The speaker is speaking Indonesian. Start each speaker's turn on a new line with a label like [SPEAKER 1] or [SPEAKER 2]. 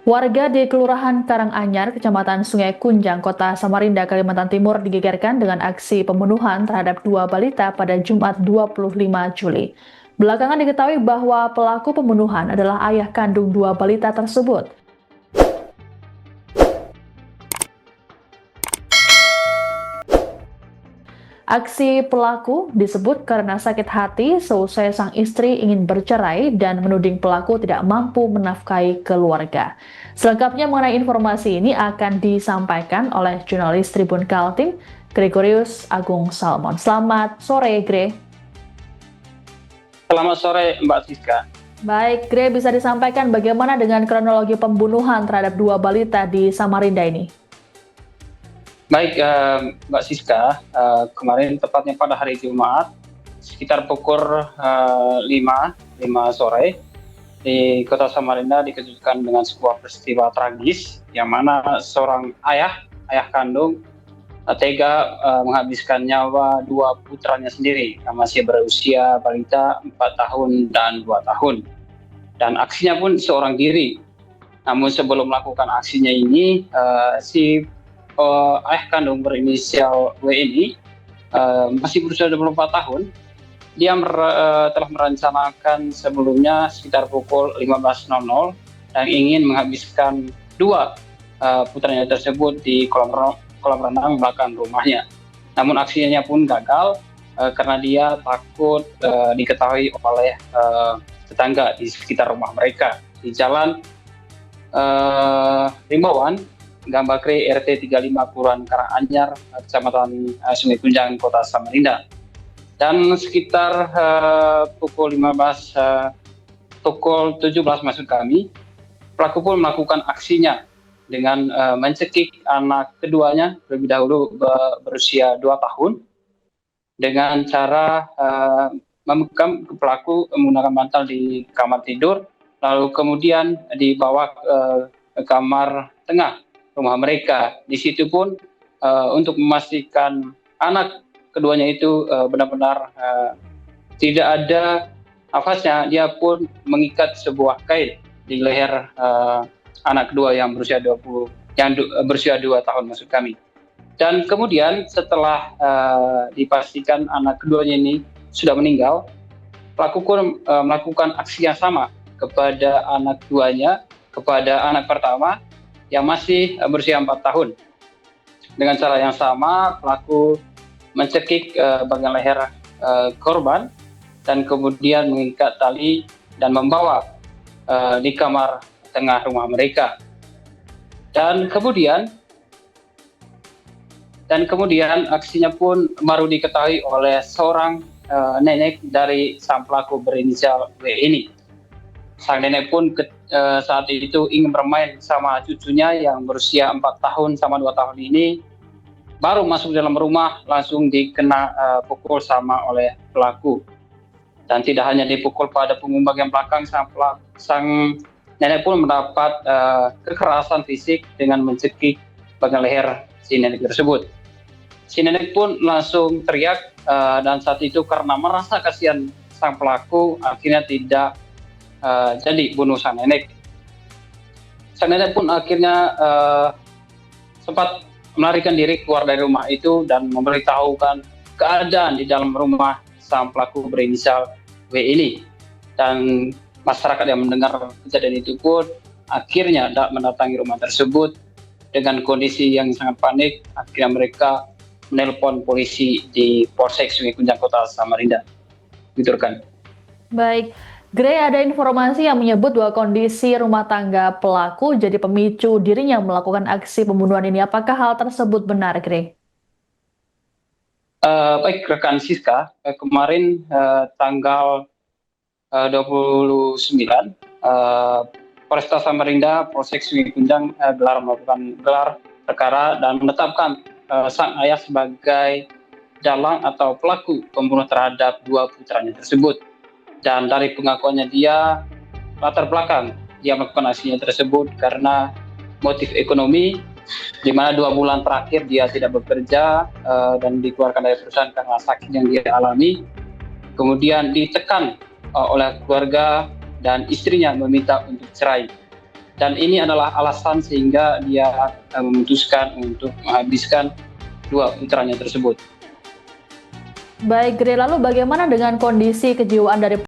[SPEAKER 1] Warga di Kelurahan Karanganyar, Kecamatan Sungai Kunjang, Kota Samarinda, Kalimantan Timur digegerkan dengan aksi pembunuhan terhadap dua balita pada Jumat 25 Juli. Belakangan diketahui bahwa pelaku pembunuhan adalah ayah kandung dua balita tersebut. Aksi pelaku disebut karena sakit hati seusai sang istri ingin bercerai dan menuding pelaku tidak mampu menafkahi keluarga. Selengkapnya mengenai informasi ini akan disampaikan oleh jurnalis Tribun Kaltim, Gregorius Agung Salmon. Selamat sore, Gre.
[SPEAKER 2] Selamat sore, Mbak Siska.
[SPEAKER 1] Baik, Gre, bisa disampaikan bagaimana dengan kronologi pembunuhan terhadap dua balita di Samarinda ini?
[SPEAKER 2] Baik, Mbak Siska, kemarin tepatnya pada hari Jumat, sekitar pukul 5 sore, di kota Samarinda dikejutkan dengan sebuah peristiwa tragis, yang mana seorang ayah kandung, tega menghabiskan nyawa dua putranya sendiri, yang masih berusia balita 4 tahun dan 2 tahun. Dan aksinya pun seorang diri. Namun sebelum melakukan aksinya ini, si ayah kandung berinisial W ini masih berusia 24 tahun. Dia telah merencanakan sebelumnya sekitar pukul 15.00 dan ingin menghabiskan dua putranya tersebut di kolam renang belakang rumahnya. Namun aksinya pun gagal karena dia takut diketahui oleh tetangga di sekitar rumah mereka di jalan Rimbawan, Gambakre, RT 35, Kelurahan Karanganyar, Kecamatan Sungai Kunjang, Kota Samarinda. Dan sekitar pukul 17 maksud kami, pelaku pun melakukan aksinya dengan mencekik anak keduanya terlebih dahulu berusia 2 tahun dengan cara memekam pelaku menggunakan bantal di kamar tidur, lalu kemudian dibawa ke kamar tengah rumah mereka. Di situ pun untuk memastikan anak keduanya itu benar-benar tidak ada nafasnya, dia pun mengikat sebuah kain di leher anak kedua yang berusia 2 tahun maksud kami. Dan kemudian setelah dipastikan anak keduanya ini sudah meninggal, pelaku pun melakukan aksi yang sama kepada anak keduanya, kepada anak pertama yang masih berusia 4 tahun. Dengan cara yang sama, pelaku mencekik bagian leher korban dan kemudian mengikat tali dan membawa di kamar tengah rumah mereka. Dan kemudian aksinya pun baru diketahui oleh seorang nenek dari sang pelaku berinisial W ini. Sang nenek pun saat itu ingin bermain sama cucunya yang berusia 4 tahun sama 2 tahun ini, baru masuk dalam rumah langsung dikena pukul sama oleh pelaku. Dan tidak hanya dipukul pada punggung bagian belakang, sang nenek pun mendapat kekerasan fisik dengan mencekik bagian leher si nenek tersebut. Si nenek pun langsung teriak dan saat itu karena merasa kasihan sang pelaku, akhirnya tidak jadi bunuh sang nenek. Sang nenek pun akhirnya sempat melarikan diri keluar dari rumah itu dan memberitahukan keadaan di dalam rumah sang pelaku berinisial W ini. Dan masyarakat yang mendengar kejadian itu pun akhirnya mendatangi rumah tersebut dengan kondisi yang sangat panik. Akhirnya mereka menelpon polisi di Polsek Sungai Kunjang, Kota Samarinda. Gitu kan.
[SPEAKER 1] Baik, Gre, ada informasi yang menyebut bahwa kondisi rumah tangga pelaku jadi pemicu dirinya melakukan aksi pembunuhan ini. Apakah hal tersebut benar, Gre?
[SPEAKER 2] Baik, rekan Siska, kemarin tanggal 29, Polresta Samarinda, Polsek Sungai Kunjang melakukan gelar perkara dan menetapkan sang ayah sebagai dalang atau pelaku pembunuh terhadap dua putranya tersebut. Dan dari pengakuannya dia, latar belakang dia melakukan aksinya tersebut karena motif ekonomi, di mana 2 bulan terakhir dia tidak bekerja dan dikeluarkan dari perusahaan karena sakit yang dia alami. Kemudian ditekan oleh keluarga dan istrinya meminta untuk cerai. Dan ini adalah alasan sehingga dia memutuskan untuk menghabiskan dua putranya tersebut.
[SPEAKER 1] Baik, Gri, lalu bagaimana dengan kondisi kejiwaan dari